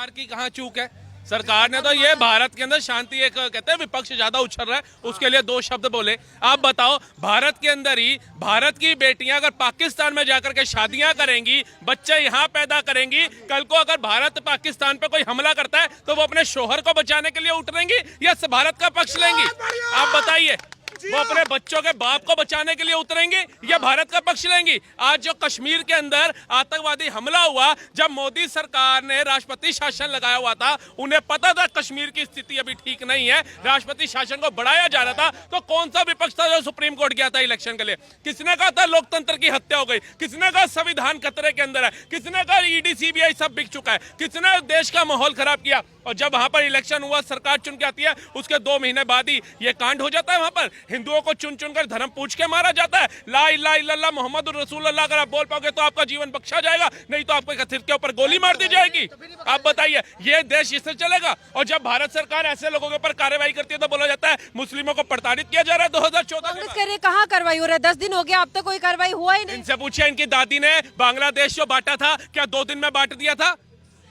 सरकार की कहाँ चूक है? सरकार ने तो ये भारत के अंदर शांति, एक कहते हैं विपक्ष ज्यादा उछल रहा है, उसके लिए दो शब्द बोले। आप बताओ, भारत के अंदर ही भारत की बेटियां अगर पाकिस्तान में जाकर के शादियां करेंगी, बच्चे यहाँ पैदा करेंगी, कल को अगर भारत पाकिस्तान पे कोई हमला करता है तो वो अपने शोहर को बचाने के लिए उतरेंगी या भारत का पक्ष लेंगी? आप बताइए, वो अपने बच्चों के बाप को बचाने के लिए उतरेंगे या भारत का पक्ष लेंगी? आज जो कश्मीर के अंदर आतंकवादी हमला हुआ, जब मोदी सरकार ने राष्ट्रपति शासन लगाया हुआ था, उन्हें पता था कश्मीर की स्थिति अभी ठीक नहीं है, राष्ट्रपति शासन को बढ़ाया जा रहा था, तो कौन सा विपक्ष था जो सुप्रीम कोर्ट गया था इलेक्शन के लिए? किसने कहा था लोकतंत्र की हत्या हो गई? किसने कहा संविधान खतरे के अंदर है? किसने कहा ईडी सीबीआई सब बिक चुका है? किसने देश का माहौल खराब किया? और जब वहां पर इलेक्शन हुआ, सरकार चुन के आती है, उसके 2 महीने बाद ही ये कांड हो जाता है। वहां पर हिंदुओं को चुन चुन कर धर्म पूछ के मारा जाता है। ला इलाहा इल्लल्लाह मोहम्मद रसूलुल्लाह अगर आप बोल पाओगे तो आपका जीवन बख्शा जाएगा, नहीं तो आपके सिर के ऊपर गोली मार दी जाएगी। आप बताइए, ये देश इससे चलेगा? और जब भारत सरकार ऐसे लोगों के ऊपर कार्रवाई करती है तो बोला जाता है मुस्लिमों को प्रताड़ित किया जा रहा है। 2014 कहाँ कार्रवाई हो रहा है? 10 दिन हो गया, अब तक कोई कार्रवाई हुआ ही नहीं। इनसे पूछिए, इनकी दादी ने बांग्लादेश जो बांटा था, क्या 2 दिन में बांट दिया था?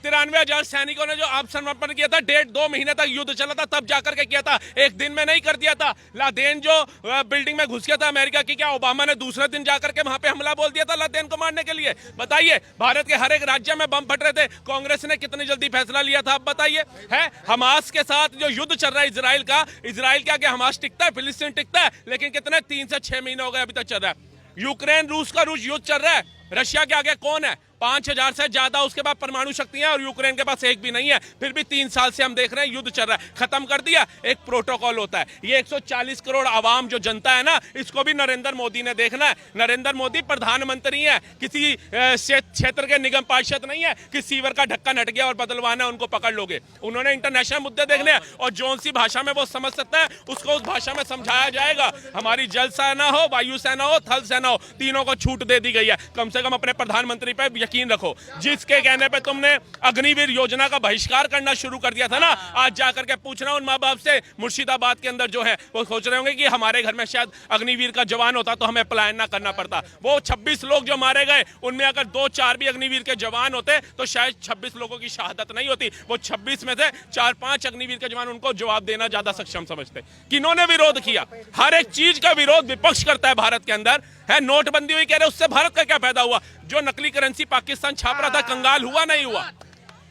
93,000 सैनिकों ने जो आत्मसमर्पण किया था, 1.5-2 महीने तक युद्ध चला था, तब जाकर के किया था, एक दिन में नहीं कर दिया था। लादेन जो बिल्डिंग में घुस गया था अमेरिका की, क्या ओबामा ने दूसरे दिन जाकर के वहां पे हमला बोल दिया था लादेन को मारने के लिए? बताइए, भारत के हर एक राज्य में बम फट रहे थे, कांग्रेस ने कितनी जल्दी फैसला लिया था? आप बताइए। है हमास के साथ जो युद्ध चल रहा है इजराइल का, इजराइल के आगे हमास टिकता है? फिलिस्तीन टिकता है? लेकिन कितने 3 से 6 महीने हो गए अभी तक चल रहा है। यूक्रेन रूस का युद्ध चल रहा है, रशिया के आगे कौन है? 5,000 से ज्यादा उसके पास परमाणु शक्तियां, और यूक्रेन के पास एक भी नहीं है, फिर भी 3 साल से हम देख रहे हैं युद्ध चल रहा है। खत्म कर दिया? एक प्रोटोकॉल होता है। ये 140 करोड़ आवाम जो जनता है ना, इसको भी नरेंद्र मोदी ने देखना है। नरेंद्र मोदी प्रधानमंत्री है, किसी क्षेत्र के निगम पार्षद नहीं है कि सीवर का ढक्कन हट गया और बदलवाना उनको पकड़ लोगे। उन्होंने इंटरनेशनल मुद्दे देखने हैं, और जौन सी भाषा में वो समझ सकता है उसको उस भाषा में समझाया जाएगा। हमारी जल सेना हो, वायु सेना हो, थल सेना हो, तीनों को छूट दे दी गई है। कम से कम अपने प्रधानमंत्री पर यकीन रखो। जिसके कहने पे तुमने अग्निवीर योजना का बहिष्कार करना शुरू कर दिया था ना, आज जाकर के पूछना उन माँ बाप से, मुर्शिदाबाद के अंदर जो है वो सोच रहे होंगे कि हमारे घर में शायद अग्निवीर का जवान होता तो हमें पलायन ना करना पड़ता। वो 26 लोग जो मारे गए, उनमें अगर 2-4 भी अग्निवीर के जवान होते तो शायद 26 लोगों की शहादत नहीं होती। वो 26 में से 4-5 अग्निवीर के जवान उनको जवाब देना ज्यादा सक्षम समझते। किन्होंने विरोध किया? हर एक चीज का विरोध विपक्ष करता है भारत के अंदर। है नोटबंदी हुई, कह रहे उससे भारत का क्या फायदा हुआ? जो नकली करेंसी पाकिस्तान छाप रहा था, कंगाल हुआ नहीं हुआ?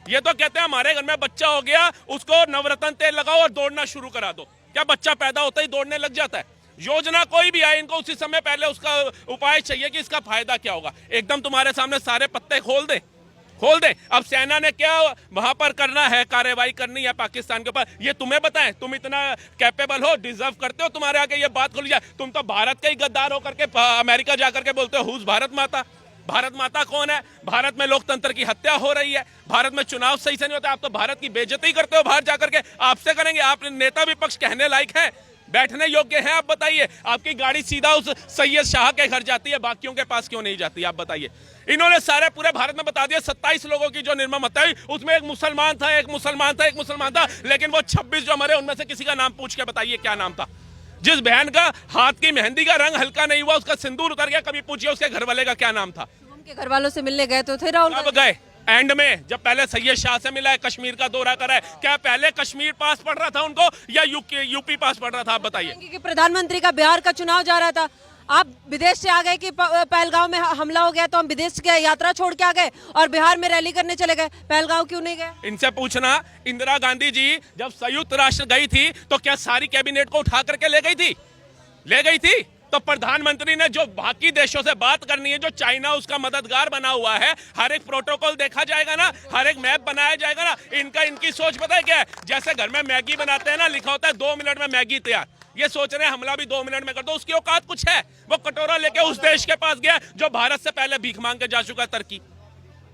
ये तो कहते हैं हमारे घर में बच्चा हो गया, उसको नवरत्न तेल लगाओ और दौड़ना शुरू करा दो। क्या बच्चा पैदा होता ही दौड़ने लग जाता है? योजना कोई भी आए, इनको उसी समय पहले उसका उपाय चाहिए कि इसका फायदा क्या होगा। एकदम तुम्हारे सामने सारे पत्ते खोल दे। अब सेना ने क्या वहां पर करना है, कार्रवाई करनी है पाकिस्तान के ऊपर, ये तुम्हें बताएं? तुम इतना कैपेबल हो, डिजर्व करते हो, तुम्हारे आगे ये बात खोली जाए? तुम तो भारत के ही गद्दार होकर के अमेरिका जाकर के बोलते हो हुज भारत माता। भारत माता कौन है? भारत में लोकतंत्र की हत्या हो रही है, भारत में चुनाव सही से नहीं होता, आप तो भारत की बेइज्जती करते हो बाहर जाकर के। आपसे करेंगे? आप नेता विपक्ष कहने लायक है, बैठने योग्य है? आप बताइए। आपकी गाड़ी सीधा उस सैयद शाह के घर जाती है, बाकियों के पास क्यों नहीं जाती? आप बताइए। इन्होंने सारे पूरे भारत में बता दिया 27 लोगों की जो निर्मम हत्या हुई, उसमें एक मुसलमान था, एक मुसलमान था, एक मुसलमान था, लेकिन वो 26 जो मरे उनमें से किसी का नाम पूछ के बताइए क्या नाम था? जिस बहन का हाथ की मेहंदी का रंग हल्का नहीं हुआ, उसका सिंदूर उतर गया, कभी पूछिए उसके घर वाले का क्या नाम था? उनके घर वालों से मिलने गए तो थे राहुल? कब गए? एंड में, जब पहले सैयद शाह से मिला है, कश्मीर का दौरा करा है, क्या पहले कश्मीर पास पड़ रहा था उनको या यूपी पास पड़ रहा था? आप बताइए। कि प्रधानमंत्री का बिहार का चुनाव जा रहा था, आप विदेश से आ गए कि पहलगांव में हमला हो गया तो हम विदेश की यात्रा छोड़ के आ गए और बिहार में रैली करने चले गए, पहलगांव क्यों नहीं गए? इनसे पूछना, इंदिरा गांधी जी जब संयुक्त राष्ट्र गई थी तो क्या सारी कैबिनेट को उठा करके ले गई थी? ले गई थी। तो प्रधानमंत्री ने जो बाकी देशों से बात करनी है, जो चाइना उसका मददगार बना हुआ है, हर एक प्रोटोकॉल देखा जाएगा ना, हर एक मैप बनाया जाएगा ना। इनकी सोच पता है क्या है? जैसे घर में मैगी बनाते हैं ना, लिखा होता है 2 मिनट में मैगी तैयार, ये सोच रहे हैं हमला भी 2 मिनट में कर दो। उसकी औकात कुछ है? वो कटोरा लेके उस देश के पास गया जो भारत से पहले भीख मांग के जा चुका है, तुर्की।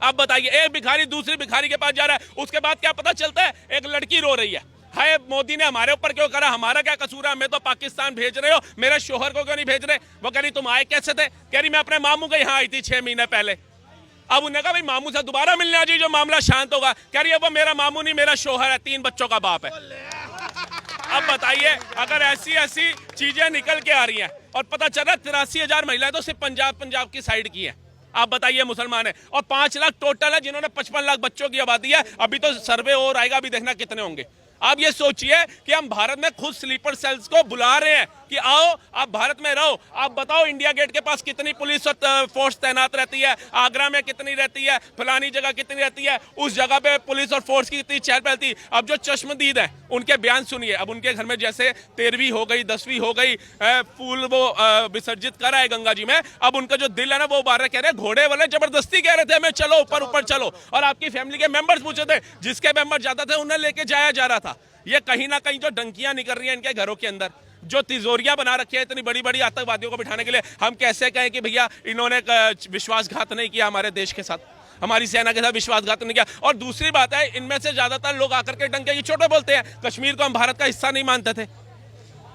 आप बताइए, एक भिखारी दूसरी भिखारी के पास जा रहा है, उसके बाद क्या पता चलता है? एक लड़की रो रही है, हाय मोदी ने हमारे ऊपर क्यों करा, हमारा क्या कसूर है, हमें तो पाकिस्तान भेज रहे हो, मेरे शोहर को क्यों नहीं भेज रहे? वो कह रही तुम आए कैसे थे? कह रही मैं अपने मामू के यहाँ आई थी 6 महीने पहले। अब उन्हें कहा भाई मामू से दोबारा मिलने आ जाइए, जो मामला शांत होगा। कह रही है वो मेरा मामू नहीं, मेरा शोहर है, 3 बच्चों का बाप है। अब बताइए, अगर ऐसी चीजें निकल के आ रही हैं और पता चल रहा 83,000 महिलाएं तो सिर्फ पंजाब की साइड की हैं। आप बताइए मुसलमान है। और 5 लाख टोटल है जिन्होंने 55 लाख बच्चों की आबादी है। अभी तो सर्वे और आएगा, अभी देखना कितने होंगे। आप ये सोचिए कि हम भारत में खुद स्लीपर सेल्स को बुला रहे हैं कि आओ आप भारत में रहो। आप बताओ इंडिया गेट के पास कितनी पुलिस और फोर्स तैनात रहती है, आगरा में कितनी रहती है, फलानी जगह कितनी रहती है, उस जगह पे पुलिस और फोर्स की कितनी चहल पहल थी। अब जो चश्मदीद है उनके बयान सुनिए। अब उनके घर में जैसे 13वीं हो गई, 10वीं हो गई, फूल वो विसर्जित कर आए गंगा जी में। अब उनका जो दिल है ना वो बारह कह रहे हैं, घोड़े वाले जबरदस्ती कह रहे थे हमें चलो ऊपर ऊपर चलो। और आपकी फैमिली के मेंबर्स पूछे थे, जिसके मेंबर ज्यादा थे उन्हें लेके जाया जा रहा था। ये कहीं ना कहीं जो डंकियां निकल रही हैं इनके घरों के अंदर, जो तिजोरियां बना रखी है इतनी बड़ी बड़ी आतंकवादियों को बिठाने के लिए, हम कैसे कहें कि भैया इन्होंने विश्वासघात नहीं किया हमारे देश के साथ, हमारी सेना के साथ विश्वासघात नहीं किया। और दूसरी बात है, इनमें से ज्यादातर लोग आकर के डंके की चोटें बोलते हैं। कश्मीर को हम भारत का हिस्सा नहीं मानते थे,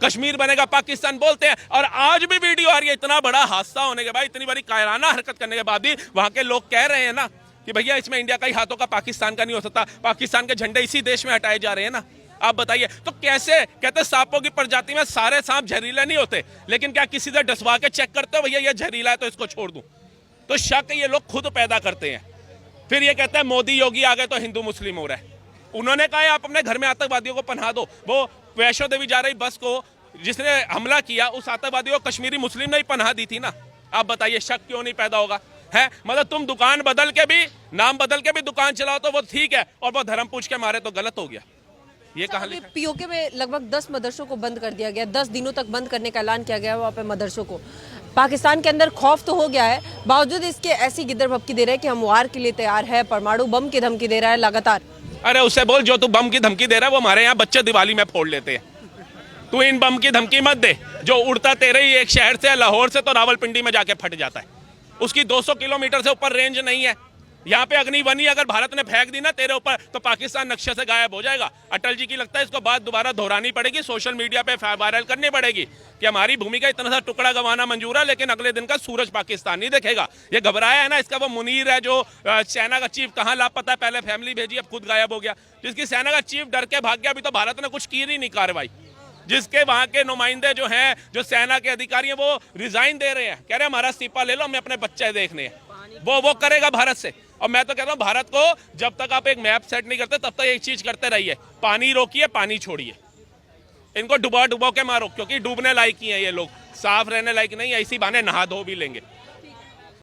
कश्मीर बनेगा पाकिस्तान बोलते हैं। और आज भी वीडियो आ रही है, इतना बड़ा हादसा होने के बाद, इतनी बड़ी कायराना हरकत करने के बाद भी वहां के लोग कह रहे हैं ना कि भैया इसमें इंडिया का ही हाथों का पाकिस्तान का नहीं हो सकता, पाकिस्तान के झंडे इसी देश में हटाए जा रहे हैं ना। आप बताइए तो कैसे? कहते सांपों की प्रजाति में सारे सांप जहरीले नहीं होते, लेकिन क्या किसी से डसवा के चेक करते हो भैया ये जहरीला है तो इसको छोड़ दूं? तो शक ये लोग खुद पैदा करते हैं। फिर ये कहते हैं मोदी योगी आ गए तो हिंदू मुस्लिम हो रहा है। उन्होंने कहा आप अपने घर में आतंकवादियों को पनाह दो। वो वैष्णो देवी जा रही बस को जिसने हमला किया, उस आतंकवादी को कश्मीरी मुस्लिम ने ही पनाह दी थी ना। आप बताइए शक क्यों नहीं पैदा होगा? है मतलब तुम दुकान बदल के भी, नाम बदल के भी दुकान चलाओ तो वो ठीक है, और वो धर्म पूछ के मारे तो गलत हो गया। ये कहां लिखा है? पीओके में लगभग 10 मदरसों को बंद कर दिया गया, 10 दिनों तक बंद करने का ऐलान किया गया वहाँ पे मदरसों को। पाकिस्तान के अंदर खौफ तो हो गया है, बावजूद इसके ऐसी गिद्दर भपकी दे रहे हैं कि हम वार के लिए तैयार है, परमाणु बम की धमकी दे रहा है लगातार। अरे उससे बोल, जो तू बम की धमकी दे रहा है वो हमारे यहाँ बच्चे दिवाली में फोड़ लेते हैं। तू इन बम की धमकी मत दे, जो उड़ता तेरे ही एक शहर से, लाहौर से तो रावलपिंडी में जाके फट जाता है। उसकी 200 किलोमीटर से ऊपर रेंज नहीं है। यहाँ पे अग्निवनी अगर भारत ने फेंक दी ना तेरे ऊपर तो पाकिस्तान नक्शे से गायब हो जाएगा। अटल जी की लगता है इसको बात दोबारा दोहरानी पड़ेगी, सोशल मीडिया पे वायरल करनी पड़ेगी कि हमारी भूमि का इतना सा टुकड़ा गंवाना मंजूर है, लेकिन अगले दिन का सूरज पाकिस्तान नहीं देखेगा। ये घबराया है ना, इसका वो मुनीर है जो सेना का चीफ, कहाँ लापता है, पहले फैमिली भेजी अब खुद गायब हो गया। जिसकी सेना का चीफ डर के भाग गया, अभी तो भारत ने कुछ की ही नहीं कार्रवाई। जिसके वहां के नुमाइंदे जो हैं, जो सेना के अधिकारी हैं, वो रिजाइन दे रहे हैं, कह रहे हैं हमारा इस्तीफा ले लो, हमें अपने बच्चे देखने हैं। वो करेगा भारत से। और मैं तो कहता हूँ भारत को जब तक आप एक मैप सेट नहीं करते तब तक एक चीज करते रहिए, पानी रोकिए, पानी छोड़िए, इनको डुबा डुबा के मारो, क्योंकि डूबने लायक ही है ये लोग, साफ रहने लायक नहीं है। इसी बहाने नहा धो भी लेंगे।